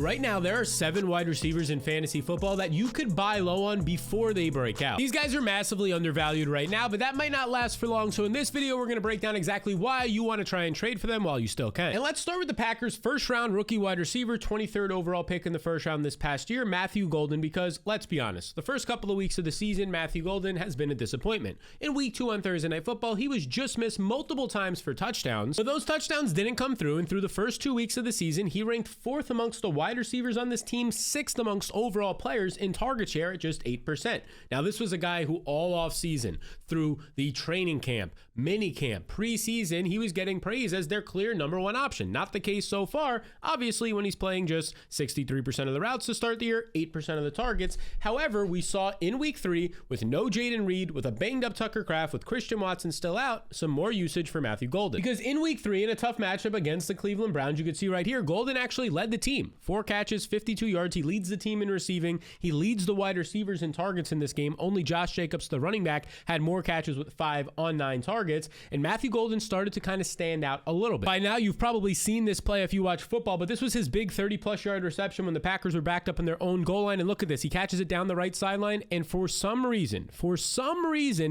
right now there are 7 wide receivers in fantasy football that you could buy low on before they break out. These guys are massively undervalued right now, but that might not last for long. So in this video, we're going to break down exactly why you want to try and trade for them while you still can. And let's start with the Packers' first round rookie wide receiver, 23rd overall pick in the first round this past year, Matthew Golden, because let's be honest, the first couple of weeks of the season, Matthew Golden has been a disappointment. In week 2 on Thursday Night Football, he was just missed multiple times for touchdowns, but those touchdowns didn't come through, and through the first 2 weeks of the season, he ranked 4th amongst the wide receivers on this team, 6th amongst overall players in target share at just 8%. Now, this was a guy who all off season, through the training camp, mini camp, preseason, he was getting praise as their clear number one option. Not the case so far, obviously, when he's playing just 63% of the routes to start the year, 8% of the targets. However, we saw in week 3, with no Jayden Reed, with a banged up Tucker Kraft, with Christian Watson still out, some more usage for Matthew Golden. Because in week 3, in a tough matchup against the Cleveland Browns, you could see right here, Golden actually led the team. 4 catches, 52 yards. He leads the team in receiving. He leads the wide receivers in targets in this game. Only Josh Jacobs, the running back, had more catches with 5 on 9 targets. And Matthew Golden started to kind of stand out a little bit. By now, you've probably seen this play if you watch football, but this was his big 30-plus yard reception when the Packers were backed up in their own goal line. And look at this. He catches it down the right sideline. And for some reason,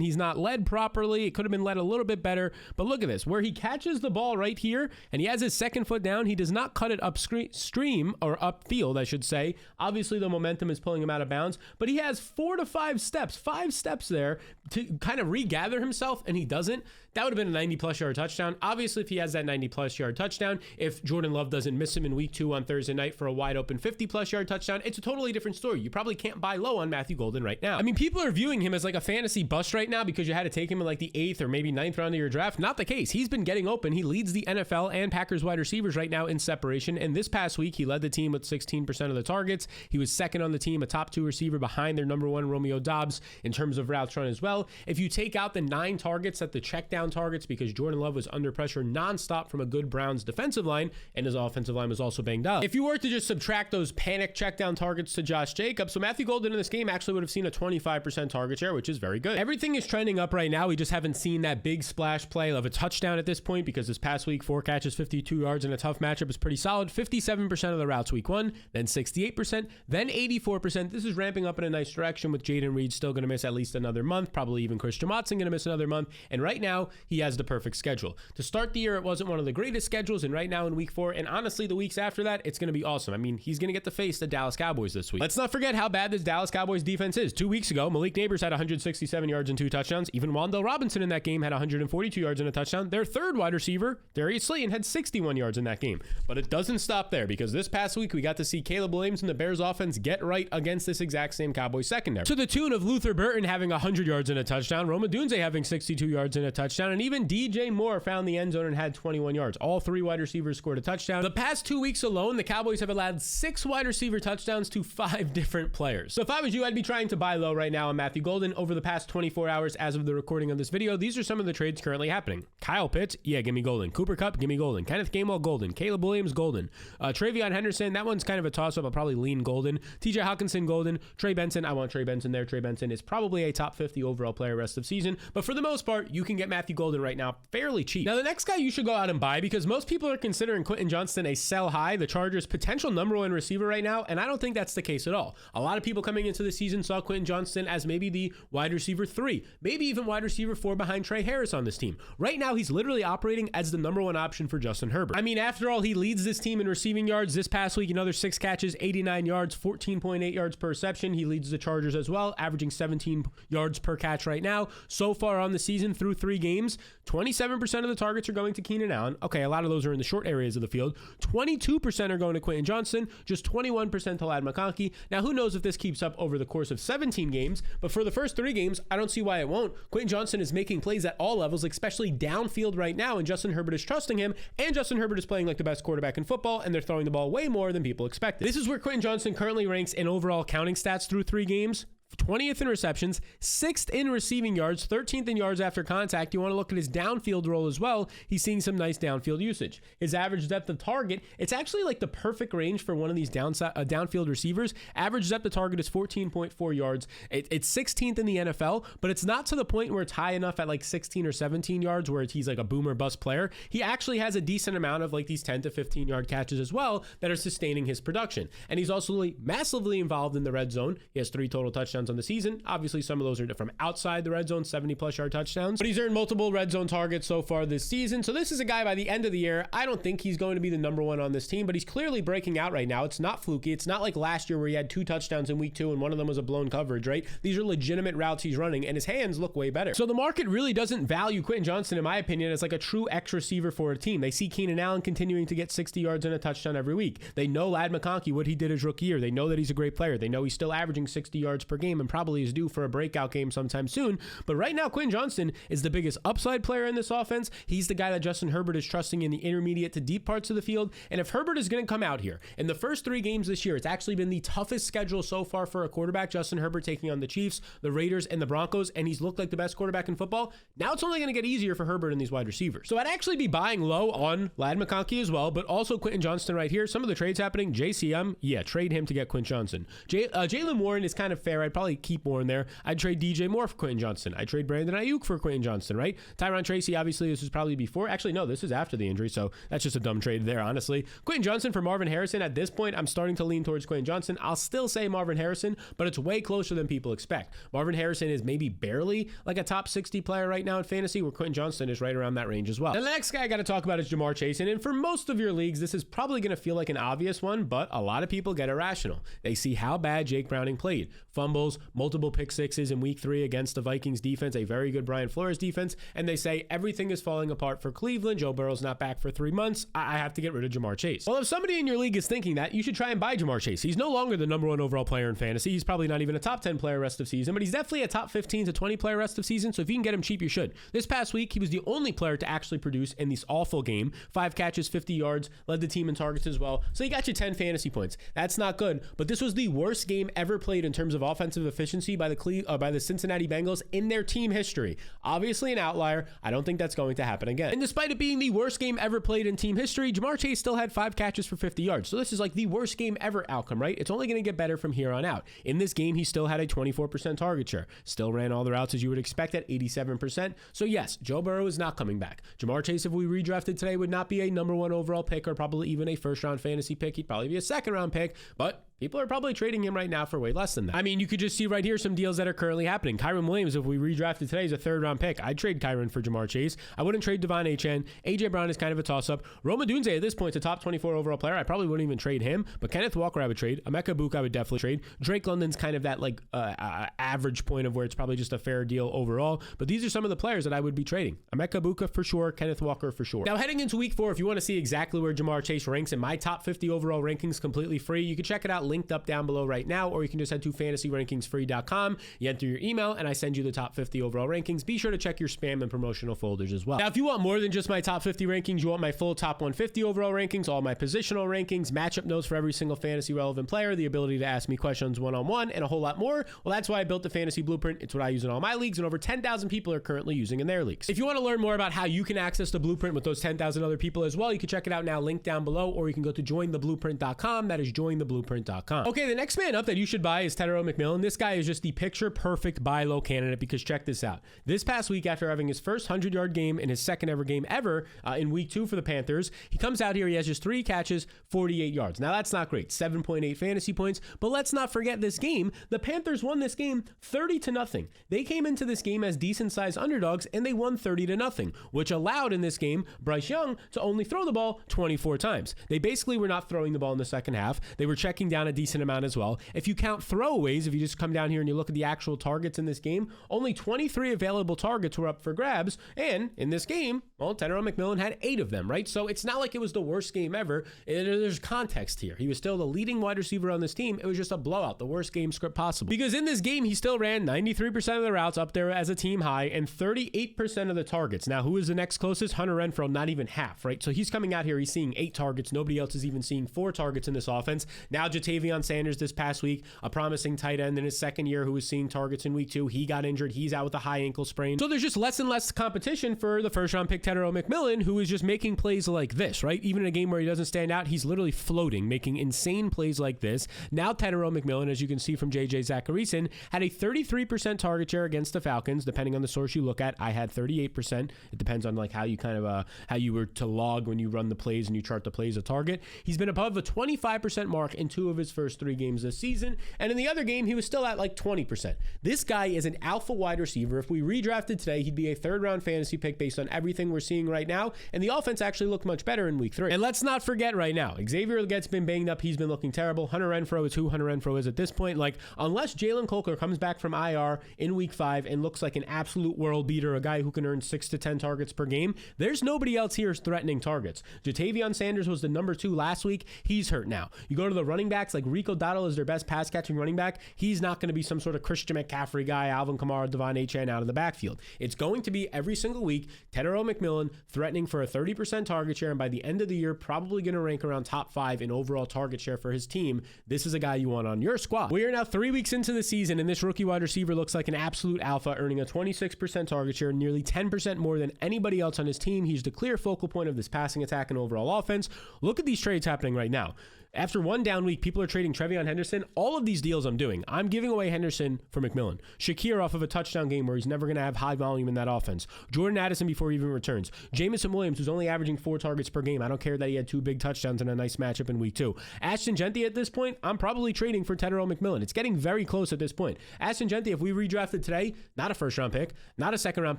he's not led properly. It could have been led a little bit better. But look at this. Where he catches the ball right here, and he has his second foot down, he does not cut it upstream, or upfield, I should say. Obviously, the momentum is pulling him out of bounds, but he has 4 to 5 steps there to kind of regather himself, and he doesn't. That would have been a 90-plus yard touchdown. Obviously, if he has that 90-plus yard touchdown, if Jordan Love doesn't miss him in week 2 on Thursday night for a wide open 50-plus yard touchdown, it's a totally different story. You probably can't buy low on Matthew Golden right now. I mean, people are viewing him as like a fantasy bust right now because you had to take him in like the 8th or maybe 9th round of your draft. Not the case. He's been getting open. He leads the NFL and Packers wide receivers right now in separation. And this past week, he led the team with 16% of the targets. He was second on the team, a top 2 receiver behind their number 1 Romeo Doubs in terms of routes run as well. If you take out the 9 targets at the check down targets, because Jordan Love was under pressure nonstop from a good Browns defensive line, and his offensive line was also banged up. If you were to just subtract those panic check down targets to Josh Jacobs, so Matthew Golden in this game actually would have seen a 25% target share, which is very good. Everything is trending up right now. We just haven't seen that big splash play of a touchdown at this point, because this past week, 4 catches, 52 yards in a tough matchup is pretty solid. 57% of the routes week 1, then 68%, then 84%. This is ramping up in a nice direction, with Jayden Reed still going to miss at least another month, probably even Christian Watson going to miss another month. And right now, he has the perfect schedule. To start the year, it wasn't one of the greatest schedules, and right now in week 4, and honestly, the weeks after that, it's going to be awesome. I mean, he's going to get to face the Dallas Cowboys this week. Let's not forget how bad this Dallas Cowboys defense is. 2 weeks ago, Malik Neighbors had 167 yards and 2 touchdowns. Even Wan'Dale Robinson in that game had 142 yards and a touchdown. Their third wide receiver, Darius Slayton, had 61 yards in that game. But it doesn't stop there, because this past week, we got to see Caleb Williams and the Bears offense get right against this exact same Cowboys secondary. To the tune of Luther Burton having 100 yards and a touchdown, Rome Odunze having 62 yards and a touchdown, and even DJ Moore found the end zone and had 21 yards. All 3 wide receivers scored a touchdown. The past 2 weeks alone, the Cowboys have allowed 6 wide receiver touchdowns to 5 different players. So if I was you, I'd be trying to buy low right now on Matthew Golden. Over the past 24 hours as of the recording of this video, these are some of the trades currently happening. Kyle Pitts, yeah, give me Golden. Cooper Kupp, give me Golden. Kenneth Gainwell, Golden. Caleb Williams, Golden. Travion Henderson, that one's kind of a toss-up. I'll probably lean Golden. TJ Hawkinson, Golden. Trey Benson, I want Trey Benson there. Trey Benson is probably a top 50 overall player rest of season, but for the most part, you can get Matthew Golden right now fairly cheap. Now, the next guy you should go out and buy, because most people are considering Quentin Johnston a sell high, the Chargers' potential number 1 receiver right now, and I don't think that's the case at all. A lot of people coming into the season saw Quentin Johnston as maybe the wide receiver 3, maybe even wide receiver 4 behind Trey Harris on this team. Right now, he's literally operating as the number 1 option for Justin Herbert. I mean, after all, he leads this team in receiving yards. This past week, another 6 catches, 89 yards, 14.8 yards per reception. He leads the Chargers as well, averaging 17 yards per catch right now. So far on the season, through 3 games, 27% of the targets are going to Keenan Allen. Okay, a lot of those are in the short areas of the field. 22% are going to Quentin Johnston, just 21% to Ladd McConkey. Now, who knows if this keeps up over the course of 17 games, but for the first 3 games, I don't see why it won't. Quentin Johnston is making plays at all levels, especially downfield right now, and Justin Herbert is trusting him, and Justin Herbert is playing like the best quarterback in football, and they're throwing the ball way more than people expected. This is where Quentin Johnston currently ranks in overall counting stats through 3 games. 20th in receptions, 6th in receiving yards, 13th in yards after contact. You want to look at his downfield role as well. He's seeing some nice downfield usage. His average depth of target, it's actually like the perfect range for one of these downfield receivers. Average depth of target is 14.4 yards. It's 16th in the NFL, but it's not to the point where it's high enough at like 16 or 17 yards where he's like a boomer bust player. He actually has a decent amount of like these 10 to 15 yard catches as well that are sustaining his production. And he's also massively involved in the red zone. He has 3 total touchdowns on the season. Obviously, some of those are from outside the red zone, 70+ yard touchdowns. But he's earned multiple red zone targets so far this season. So this is a guy by the end of the year, I don't think he's going to be the number one on this team, but he's clearly breaking out right now. It's not fluky. It's not like last year where he had 2 touchdowns in week 2 and one of them was a blown coverage, right? These are legitimate routes he's running and his hands look way better. So the market really doesn't value Quentin Johnston, in my opinion, as like a true X receiver for a team. They see Keenan Allen continuing to get 60 yards and a touchdown every week. They know Ladd McConkey, what he did his rookie year. They know that he's a great player. They know he's still averaging 60 yards per game and probably is due for a breakout game sometime soon. But right now, Quentin Johnston is the biggest upside player in this offense. He's the guy that Justin Herbert is trusting in the intermediate to deep parts of the field. And if Herbert is going to come out here in the first 3 games this year, it's actually been the toughest schedule so far for a quarterback. Justin Herbert taking on the Chiefs, the Raiders, and the Broncos, and he's looked like the best quarterback in football. Now it's only going to get easier for Herbert and these wide receivers. So I'd actually be buying low on Ladd McConkey as well, but also Quentin Johnston right here. Some of the trades happening. JCM, yeah, trade him to get Quentin Johnston. Jaylen Warren is kind of fair. I'd probably keep Warren there. I'd trade DJ Moore for Quentin Johnston. I'd trade Brandon Ayuk for Quentin Johnston, right? Tyron Tracy, obviously, this was probably before. Actually, no, this is after the injury, so that's just a dumb trade there, honestly. Quentin Johnston for Marvin Harrison. At this point, I'm starting to lean towards Quentin Johnston. I'll still say Marvin Harrison, but it's way closer than people expect. Marvin Harrison is maybe barely like a top 60 player right now in fantasy, where Quentin Johnston is right around that range as well. And the next guy I got to talk about is Ja'Marr Chase. And for most of your leagues, this is probably going to feel like an obvious one, but a lot of people get irrational. They see how bad Jake Browning played. Fumbles, multiple pick sixes in week 3 against the Vikings defense, a very good Brian Flores defense, and they say everything is falling apart for Cleveland. Joe Burrow's not back for 3 months. I have to get rid of Ja'Marr Chase. Well, if somebody in your league is thinking that, you should try and buy Ja'Marr Chase. He's no longer the number 1 overall player in fantasy. He's probably not even a top 10 player rest of season, but he's definitely a top 15 to 20 player rest of season. So if you can get him cheap, you should. This past week, he was the only player to actually produce in this awful game. 5 catches, 50 yards, led the team in targets as well. So he got you 10 fantasy points. That's not good, but this was the worst game ever played in terms of offensive efficiency by the Cincinnati Bengals in their team history. Obviously an outlier. I don't think that's going to happen again. And despite it being the worst game ever played in team history, Ja'Marr Chase still had 5 catches for 50 yards. So this is like the worst game ever outcome, right? It's only going to get better from here on out. In this game, he still had a 24% target share. Still ran all the routes as you would expect at 87%. So yes, Joe Burrow is not coming back. Ja'Marr Chase, if we redrafted today, would not be a number 1 overall pick or probably even a first-round fantasy pick. He'd probably be a second-round pick, but people are probably trading him right now for way less than that. I mean, you could just see right here some deals that are currently happening. Kyren Williams, if we redrafted today, is a 3rd-round pick. I'd trade Kyren for Ja'Marr Chase. I wouldn't trade Devon Achane. A.J. Brown is kind of a toss-up. Rome Odunze at this point is a top 24 overall player. I probably wouldn't even trade him, but Kenneth Walker I would trade. Emeka Egbuka I would definitely trade. Drake London's kind of that like average point of where it's probably just a fair deal overall, but these are some of the players that I would be trading. Emeka Egbuka for sure, Kenneth Walker for sure. Now heading into week 4, if you want to see exactly where Ja'Marr Chase ranks in my top 50 overall rankings completely free, you can check it out linked up down below right now, or you can just head to fantasyrankingsfree.com. You enter your email and I send you the top 50 overall rankings. Be sure to check your spam and promotional folders as well. Now, if you want more than just my top 50 rankings, you want my full top 150 overall rankings, all my positional rankings, matchup notes for every single fantasy relevant player, the ability to ask me questions one-on-one, and a whole lot more. Well, that's why I built the Fantasy Blueprint. It's what I use in all my leagues, and over 10,000 people are currently using in their leagues. If you want to learn more about how you can access the Blueprint with those 10,000 other people as well, you can check it out now, linked down below, or you can go to jointheblueprint.com. That is jointheblueprint.com. Okay, the next man up that you should buy is Tetairoa McMillan. This guy is just the picture-perfect buy low candidate because check this out. This past week, after having his first 100-yard game in his second ever game ever in week 2 for the Panthers, he comes out here, he has just 3 catches, 48 yards. Now, that's not great. 7.8 fantasy points, but let's not forget this game. The Panthers won this game 30-0. They came into this game as decent-sized underdogs, and they won 30-0, which allowed in this game Bryce Young to only throw the ball 24 times. They basically were not throwing the ball in the second half. They were checking down a decent amount as well. If you count throwaways, if you just come down here and you look at the actual targets in this game, only 23 available targets were up for grabs, and in this game, well, Tetairoa McMillan had 8 of them, right? So it's not like it was the worst game ever. There's context here. He was still the leading wide receiver on this team. It was just a blowout, the worst game script possible. Because in this game, he still ran 93% of the routes up there as a team high and 38% of the targets. Now, who is the next closest? Hunter Renfrow, not even half, right? So he's coming out here, he's seeing 8 targets. Nobody else is even seeing 4 targets in this offense. Now, Jatavius Ja'Tavion Sanders this past week, a promising tight end in his second year who was seeing targets in week 2. He got injured. He's out with a high ankle sprain. So there's just less and less competition for the first round pick Tetairoa McMillan, who is just making plays like this, right? Even in a game where he doesn't stand out, he's literally floating, making insane plays like this. Now Tetairoa McMillan, as you can see from JJ Zachariason, had a 33% target share against the Falcons. Depending on the source you look at, I had 38%. It depends on like how you kind of how you were to log when you run the plays and you chart the plays a target. He's been above the 25% mark in 2 of his first 3 games this season, and in the other game he was still at like 20%. This guy is an alpha wide receiver. If we redrafted today, he'd be a 3rd round fantasy pick based on everything we're seeing right now, and the offense actually looked much better in week 3. And let's not forget right now, Xavier Leggett been banged up. He's been looking terrible. Hunter Renfrow is who Hunter Renfrow is at this point. Like, unless Jalen Colker comes back from IR in week 5 and looks like an absolute world beater, a guy who can earn 6 to 10 targets per game, there's nobody else here threatening targets. Ja'Tavion Sanders was the number 2 last week. He's hurt now. You go to the running backs, like Rico Dowdle is their best pass catching running back. He's not going to be some sort of Christian McCaffrey guy, Alvin Kamara, Devon Achane out of the backfield. It's going to be every single week Tetairoa McMillan threatening for a 30% target share, and by the end of the year probably going to rank around top 5 in overall target share for his team. This is a guy you want on your squad. We are now 3 weeks into the season, and this rookie wide receiver looks like an absolute alpha, earning a 26% target share, nearly 10% more than anybody else on his team. He's the clear focal point of this passing attack and overall offense. Look at these trades happening right now. After one down week, people are trading Trevion Henderson. All of these deals I'm doing, I'm giving away Henderson for McMillan. Shakir off of a touchdown game where he's never going to have high volume in that offense. Jordan Addison before he even returns. Jamison Williams, who's only averaging 4 targets per game. I don't care that he had 2 big touchdowns in a nice matchup in week 2. Ashton Genty at this point, I'm probably trading for Tetairoa McMillan. It's getting very close at this point. Ashton Genty, if we redrafted today, not a 1st round pick, not a 2nd round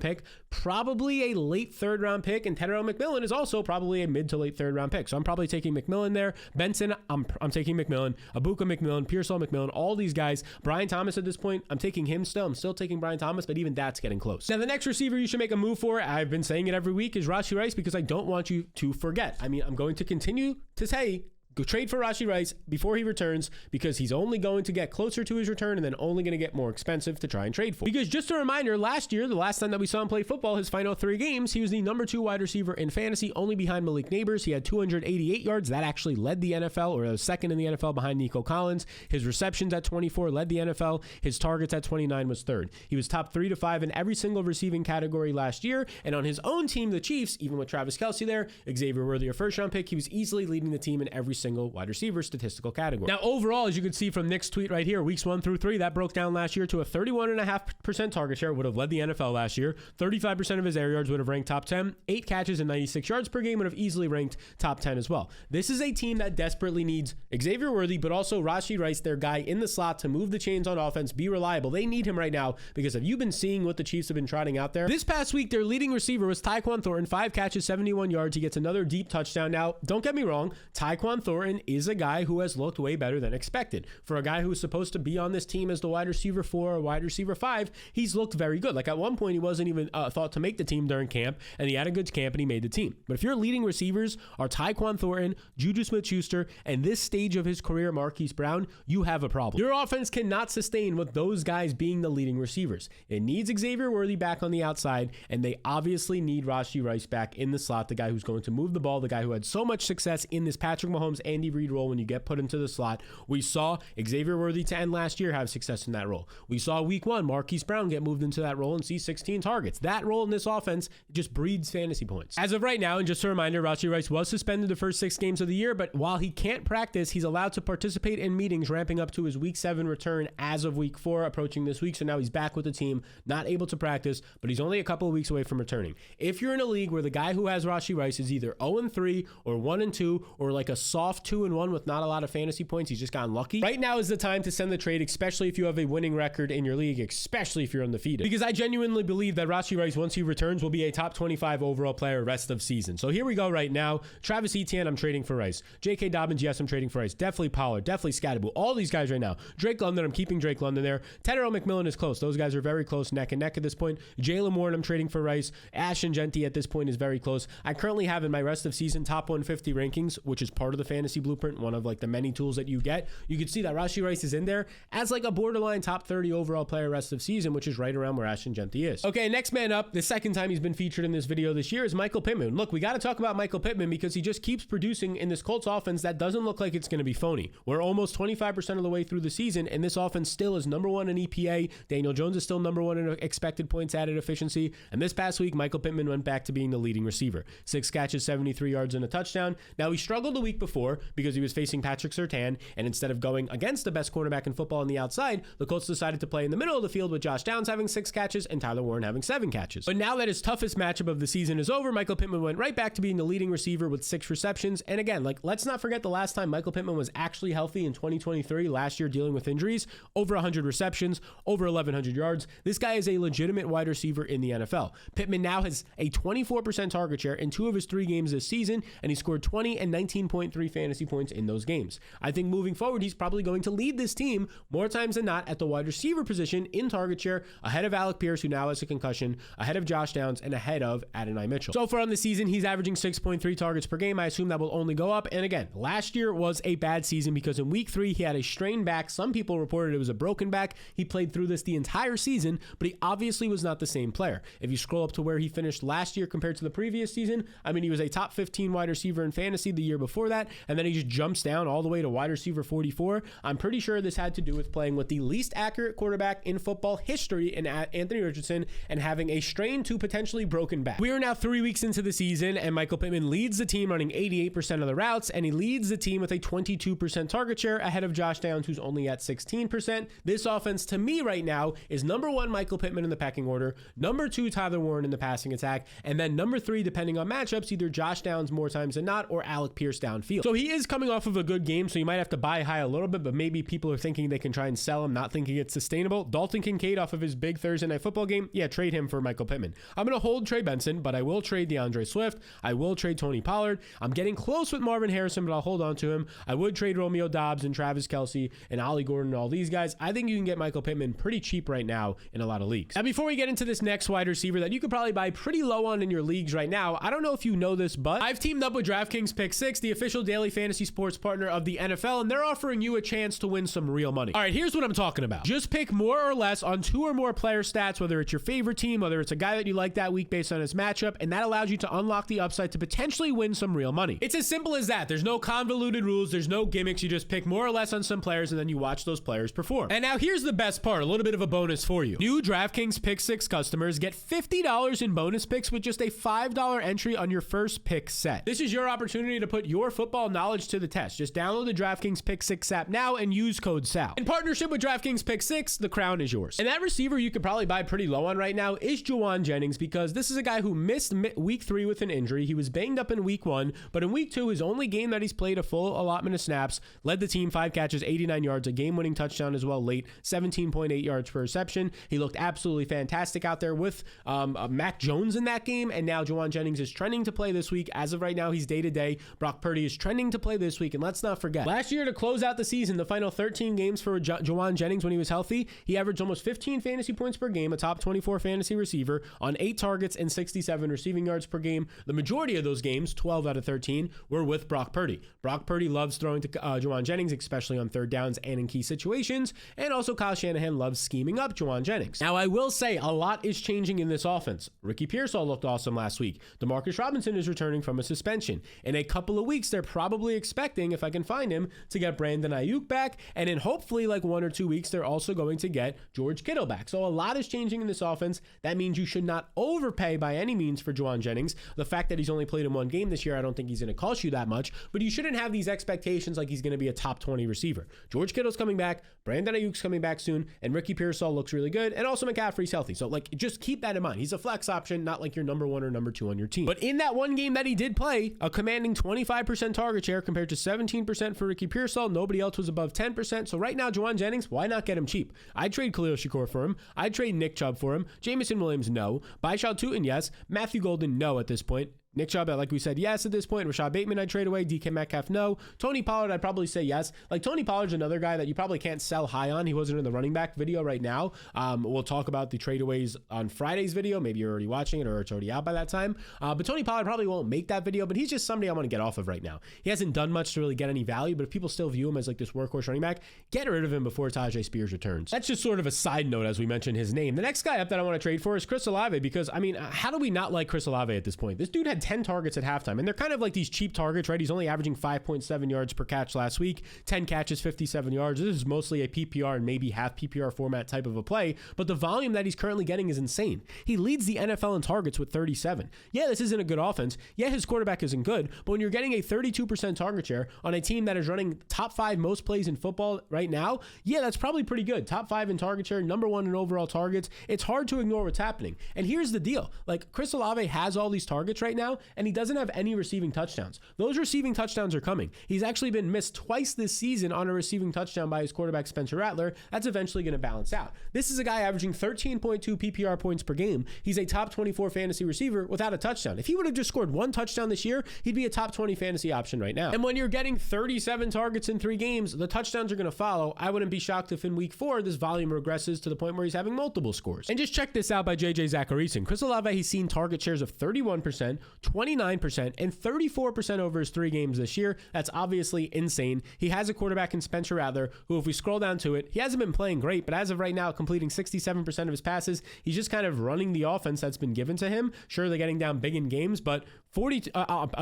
pick, probably a late 3rd round pick, and Tetairoa McMillan is also probably a mid to late 3rd round pick. So I'm probably taking McMillan there. Benson, I'm taking McMillan, Abuka McMillan, Pearsall McMillan, all these guys. Brian Thomas at this point, I'm taking him still. I'm still taking Brian Thomas, but even that's getting close. Now, the next receiver you should make a move for, I've been saying it every week, is Rashee Rice, because I don't want you to forget. I mean, I'm going to continue to say, go trade for Rashee Rice before he returns, because he's only going to get closer to his return and then only going to get more expensive to try and trade for. Because just a reminder, last year, the last time that we saw him play football, his final 3 games, he was the number 2 wide receiver in fantasy, only behind Malik Nabers. He had 288 yards. That actually led the NFL, or was 2nd in the NFL behind Nico Collins. His receptions at 24 led the NFL. His targets at 29 was 3rd. He was top 3 to 5 in every single receiving category last year. And on his own team, the Chiefs, even with Travis Kelce there, Xavier Worthy, a 1st round pick, he was easily leading the team in every single wide receiver statistical category. Now, overall, as you can see from Nick's tweet right here, weeks 1 through 3, that broke down last year to a 31.5% target share, would have led the NFL last year. 35% of his air yards would have ranked top 10. 8 catches and 96 yards per game would have easily ranked top 10 as well. This is a team that desperately needs Xavier Worthy, but also Rashee Rice, their guy in the slot to move the chains on offense, be reliable. They need him right now, because have you been seeing what the Chiefs have been trotting out there? This past week, their leading receiver was Tyquan Thornton, 5 catches, 71 yards. He gets another deep touchdown. Now, don't get me wrong, Tyquan Thornton is a guy who has looked way better than expected. For a guy who was supposed to be on this team as the wide receiver 4 or wide receiver 5, he's looked very good. Like, at one point, he wasn't even thought to make the team during camp, and he had a good camp and he made the team. But if your leading receivers are Tyquan Thornton, Juju Smith-Schuster, and this stage of his career, Marquise Brown, you have a problem. Your offense cannot sustain with those guys being the leading receivers. It needs Xavier Worthy back on the outside, and they obviously need Rashee Rice back in the slot, the guy who's going to move the ball, the guy who had so much success in this Patrick Mahomes, Andy Reid role when you get put into the slot. We saw Xavier Worthy to end last year have success in that role. We saw week 1, Marquise Brown get moved into that role and see 16 targets. That role in this offense just breeds fantasy points. As of right now, and just a reminder, Rashee Rice was suspended the first 6 games of the year, but while he can't practice, he's allowed to participate in meetings, ramping up to his week 7 return as of week 4, approaching this week. So now he's back with the team, not able to practice, but he's only a couple of weeks away from returning. If you're in a league where the guy who has Rashee Rice is either 0-3 or 1-2 or like a soft 2-1 with not a lot of fantasy points, he's just gotten lucky. Right now is the time to send the trade, especially if you have a winning record in your league, especially if you're undefeated. Because I genuinely believe that Rashee Rice, once he returns, will be a top 25 overall player rest of season. So here we go right now. Travis Etienne, I'm trading for Rice. J.K. Dobbins, yes, I'm trading for Rice. Definitely Pollard, definitely Scatterbull. All these guys right now. Drake London, I'm keeping Drake London there. Tetairoa McMillan is close. Those guys are very close, neck and neck at this point. Jalen Warren, I'm trading for Rice. Ashton Genty at this point is very close. I currently have in my rest of season top 150 rankings, which is part of the fantasy blueprint, one of like the many tools that you get, you can see that Rashee Rice is in there as like a borderline top 30 overall player rest of season, which is right around where Ashton Jeanty is. Okay, next man up, the second time he's been featured in this video this year, is Michael Pittman. Look, we got to talk about Michael Pittman because he just keeps producing in this Colts offense that doesn't look like it's going to be phony. We're almost 25% of the way through the season, and this offense still is number one in EPA. Daniel Jones is still number one in expected points added efficiency, and this past week, Michael Pittman went back to being the leading receiver. 6 catches, 73 yards, and a touchdown. Now, he struggled the week before because he was facing Patrick Surtain, and instead of going against the best cornerback in football on the outside, the Colts decided to play in the middle of the field with Josh Downs having 6 catches and Tyler Warren having 7 catches. But now that his toughest matchup of the season is over, Michael Pittman went right back to being the leading receiver with 6 receptions. And again, like, let's not forget the last time Michael Pittman was actually healthy in 2023, last year dealing with injuries, over 100 receptions, over 1,100 yards. This guy is a legitimate wide receiver in the NFL. Pittman now has a 24% target share in 2 of his 3 games this season, and he scored 20 and 19.3 fantasy points in those games. I think moving forward, he's probably going to lead this team more times than not at the wide receiver position in target share, ahead of Alec Pierce, who now has a concussion, ahead of Josh Downs, and ahead of Adonai Mitchell. So far on the season, he's averaging 6.3 targets per game. I assume that will only go up. And again, last year was a bad season because in week 3, he had a strained back. Some people reported it was a broken back. He played through this the entire season, but he obviously was not the same player. If you scroll up to where he finished last year compared to the previous season, I mean, he was a top 15 wide receiver in fantasy the year before that, and then he just jumps down all the way to wide receiver 44. I'm pretty sure this had to do with playing with the least accurate quarterback in football history in Anthony Richardson and having a strained to potentially broken back. We are now 3 weeks into the season, and Michael Pittman leads the team running 88% of the routes, and he leads the team with a 22% target share ahead of Josh Downs, who's only at 16%. This offense, to me right now, is number 1, Michael Pittman in the pecking order, number 2, Tyler Warren in the passing attack, and then number 3, depending on matchups, either Josh Downs more times than not or Alec Pierce downfield. So he is coming off of a good game, so you might have to buy high a little bit, but maybe people are thinking they can try and sell him, not thinking it's sustainable. Dalton Kincaid off of his big Thursday night football game, yeah, trade him for Michael Pittman. I'm going to hold Trey Benson, but I will trade DeAndre Swift. I will trade Tony Pollard. I'm getting close with Marvin Harrison, but I'll hold on to him. I would trade Romeo Doubs and Travis Kelce and Ollie Gordon and all these guys. I think you can get Michael Pittman pretty cheap right now in a lot of leagues. Now, before we get into this next wide receiver that you could probably buy pretty low on in your leagues right now, I don't know if you know this, but I've teamed up with DraftKings Pick 6, the official daily fantasy sports partner of the NFL, and they're offering you a chance to win some real money. All right, here's what I'm talking about. Just pick more or less on 2 or more player stats, whether it's your favorite team, whether it's a guy that you like that week based on his matchup, and that allows you to unlock the upside to potentially win some real money. It's as simple as that. There's no convoluted rules. There's no gimmicks. You just pick more or less on some players, and then you watch those players perform. And now here's the best part, a little bit of a bonus for you. New DraftKings Pick 6 customers get $50 in bonus picks with just a $5 entry on your first pick set. This is your opportunity to put your football knowledge to the test. Just download the DraftKings Pick 6 app now and use code SAL. In partnership with DraftKings Pick 6, the crown is yours. And that receiver you could probably buy pretty low on right now is Jauan Jennings, because this is a guy who missed week 3 with an injury. He was banged up in week 1, but in week 2, his only game that he's played a full allotment of snaps, led the team 5 catches, 89 yards, a game-winning touchdown as well late, 17.8 yards per reception. He looked absolutely fantastic out there with Mac Jones in that game, and now Jauan Jennings is trending to play this week. As of right now, he's day-to-day. Brock Purdy is trending to play this week, and let's not forget, last year to close out the season, the final 13 games for Jauan Jennings when he was healthy, he averaged almost 15 fantasy points per game, a top 24 fantasy receiver on 8 targets and 67 receiving yards per game. The majority of those games, 12 out of 13, were with Brock Purdy. Brock Purdy loves throwing to Jauan Jennings, especially on third downs and in key situations, and also Kyle Shanahan loves scheming up Jauan Jennings. Now, I will say a lot is changing in this offense. Ricky Pearsall looked awesome last week. Demarcus Robinson is returning from a suspension. In a couple of weeks, they're probably expecting, if I can find him, to get Brandon Ayuk back, and in hopefully like 1 or 2 weeks, they're also going to get George Kittle back. So a lot is changing in this offense. That means you should not overpay by any means for Jauan Jennings. The fact that he's only played in 1 game this year, I don't think he's going to cost you that much, but you shouldn't have these expectations like he's going to be a top 20 receiver. George Kittle's coming back, Brandon Ayuk's coming back soon, and Ricky Pearsall looks really good, and also McCaffrey's healthy. So like, just keep that in mind. He's a flex option, not like your number 1 or number 2 on your team. But in that 1 game that he did play, a commanding 25% target share compared to 17% for Ricky Pearsall. Nobody else was above 10%. So right now, Jauan Jennings, why not get him cheap? I'd trade Khalil Shakur for him. I'd trade Nick Chubb for him. Jamison Williams, no. Baishal Tutin, yes. Matthew Golden, no at this point. Nick Chubb, like we said, yes at this point. Rashad Bateman, I'd trade away. DK Metcalf, no. Tony Pollard, I'd probably say yes. Like, Tony Pollard's another guy that you probably can't sell high on. He wasn't in the running back video right now. We'll talk about the tradeaways on Friday's video. Maybe you're already watching it or it's already out by that time. But Tony Pollard probably won't make that video, but he's just somebody I want to get off of right now. He hasn't done much to really get any value, but if people still view him as like this workhorse running back, get rid of him before Tyjae Spears returns. That's just sort of a side note as we mentioned his name. The next guy up that I want to trade for is Chris Olave, because, I mean, how do we not like Chris Olave at this point? This dude had 10 targets at halftime, and they're kind of like these cheap targets, right? He's only averaging 5.7 yards per catch last week, 10 catches, 57 yards. This is mostly a PPR and maybe half PPR format type of a play, but the volume that he's currently getting is insane. He leads the NFL in targets with 37. Yeah, this isn't a good offense. Yeah, his quarterback isn't good, but when you're getting a 32% target share on a team that is running top 5 most plays in football right now, yeah, that's probably pretty good. Top 5 in target share, number 1 in overall targets. It's hard to ignore what's happening. And here's the deal. Like, Chris Olave has all these targets right now, and he doesn't have any receiving touchdowns. Those receiving touchdowns are coming. He's actually been missed twice this season on a receiving touchdown by his quarterback, Spencer Rattler. That's eventually going to balance out. This is a guy averaging 13.2 PPR points per game. He's a top 24 fantasy receiver without a touchdown. If he would have just scored 1 touchdown this year, he'd be a top 20 fantasy option right now. And when you're getting 37 targets in 3 games, the touchdowns are going to follow. I wouldn't be shocked if in week 4, this volume regresses to the point where he's having multiple scores. And just check this out by JJ Zacharyson. Chris Olave, he's seen target shares of 31%, 29%, and 34% over his 3 games this year. That's obviously insane. He has a quarterback in Spencer Rattler, who, if we scroll down to it, he hasn't been playing great, but as of right now, completing 67% of his passes. He's just kind of running the offense that's been given to him. Sure, they're getting down big in games, but 40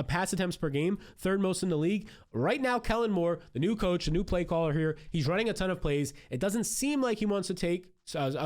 pass attempts per game, 3rd most in the league. Right now, Kellen Moore, the new coach, the new play caller here, he's running a ton of plays. It doesn't seem like he wants to take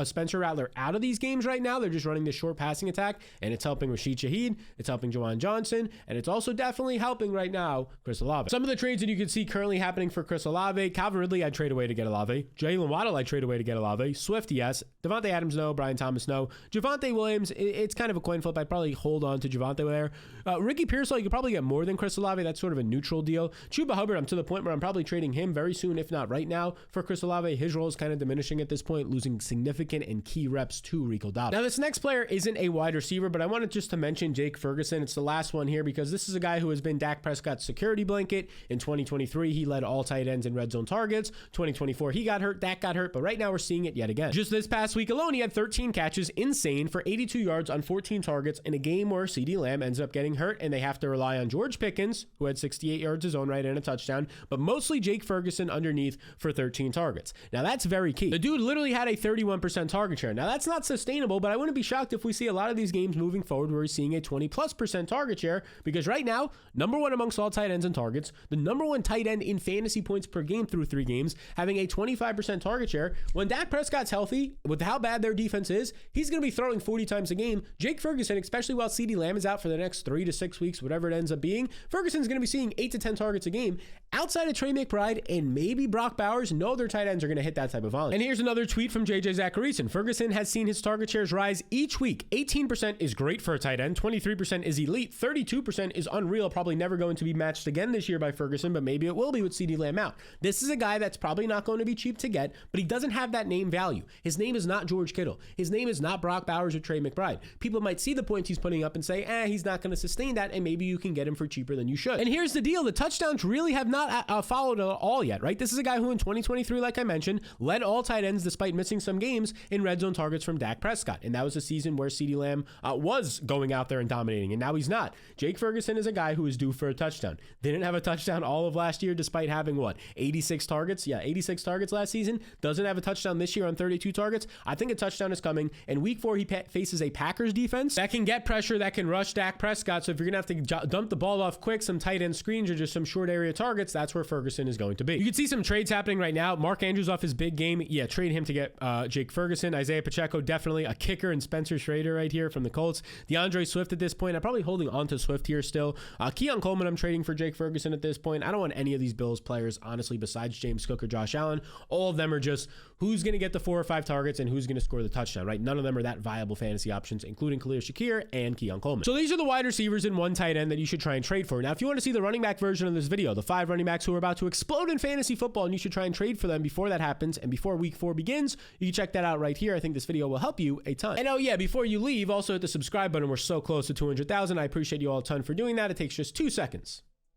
Spencer Rattler out of these games right now. They're just running this short passing attack, and it's helping Rashid Shaheed, it's helping Juwan Johnson, and it's also definitely helping right now Chris Olave. Some of the trades that you can see currently happening for Chris Olave: Calvin Ridley, I'd trade away to get Olave. Jalen Waddle, I'd trade away to get Olave. Swift, yes. Devontae Adams, no. Brian Thomas, no. Javonte Williams, it's kind of a coin flip. I'd probably hold on to Javonte there. Ricky Pearsall, you could probably get more than Chris Olave. That's sort of a neutral deal. Chuba Hubbard, I'm to the point where I'm probably trading him very soon, if not right now, for Chris Olave. His role is kind of diminishing at this point, losing significant and key reps to Rico Dowdle. Now, this next player isn't a wide receiver, but I wanted just to mention Jake Ferguson. It's the last one here because this is a guy who has been Dak Prescott's security blanket. In 2023, he led all tight ends in red zone targets. 2024, he got hurt, Dak got hurt, but right now we're seeing it yet again. Just this past week alone, he had 13 catches, insane, for 82 yards on 14 targets in a game where CeeDee Lamb ends up getting hurt, and they have to rely on George Pickens, who had 68 yards his own right and a touchdown, but mostly Jake Ferguson underneath for 13 targets. Now, that's very key. The dude literally had a 31% target share. Now, that's not sustainable, but I wouldn't be shocked if we see a lot of these games moving forward where we're seeing a 20+% target share, because right now, number 1 amongst all tight ends in targets, the number 1 tight end in fantasy points per game through 3 games, having a 25% target share. When Dak Prescott's healthy, with how bad their defense is, he's going to be throwing 40 times a game. Jake Ferguson, especially while CeeDee Lamb is out for the next 3 to 6 weeks, whatever it ends up being, Ferguson's going to be seeing 8 to 10 targets a game. Outside of Trey McBride and maybe Brock Bowers, no other tight ends are going to hit that type of volume. And here's another tweet from JJ Zacharyson. Ferguson has seen his target shares rise each week. 18% is great for a tight end. 23% is elite. 32% is unreal. Probably never going to be matched again this year by Ferguson, but maybe it will be with CeeDee Lamb out. This is a guy that's probably not going to be cheap to get, but he doesn't have that name value. His name is not George Kittle. His name is not Brock Bowers or Trey McBride. People might see the points he's putting up and say, he's not going to sustain that, and maybe you can get him for cheaper than you should. And here's the deal. The touchdowns really have not followed at all yet, right? This is a guy who in 2023, like I mentioned, led all tight ends despite missing some games in red zone targets from Dak Prescott. And that was a season where CeeDee Lamb was going out there and dominating, and now he's not. Jake Ferguson is a guy who is due for a touchdown. Didn't have a touchdown all of last year despite having, 86 targets? Yeah, 86 targets last season. Doesn't have a touchdown this year on 32 targets. I think a touchdown is coming. In week 4, he faces a Packers defense that can get pressure, that can rush Dak Prescott. So if you're going to have to dump the ball off quick, some tight end screens or just some short area targets, that's where Ferguson is going to be. You can see some trades happening right now. Mark Andrews off his big game. Yeah, trade him to get Jake Ferguson. Isaiah Pacheco, definitely a kicker, and Spencer Schrader right here from the Colts. DeAndre Swift at this point. I'm probably holding on to Swift here still. Keon Coleman, I'm trading for Jake Ferguson at this point. I don't want any of these Bills players, honestly, besides James Cook or Josh Allen. All of them are just who's going to get the 4 or 5 targets and who's going to score the touchdown, right? None of them are that viable fantasy options, including Khalil Shakir and Keon Coleman. So these are the wide receivers and 1 tight end that you should try and trade for. Now, if you want to see the running back version of this video, the 5 running running backs who are about to explode in fantasy football, and you should try and trade for them before that happens and before week 4 begins. You can check that out right here. I think this video will help you a ton. And oh yeah, before you leave, also hit the subscribe button. We're so close to 200,000. I appreciate you all a ton for doing that. It takes just 2 seconds.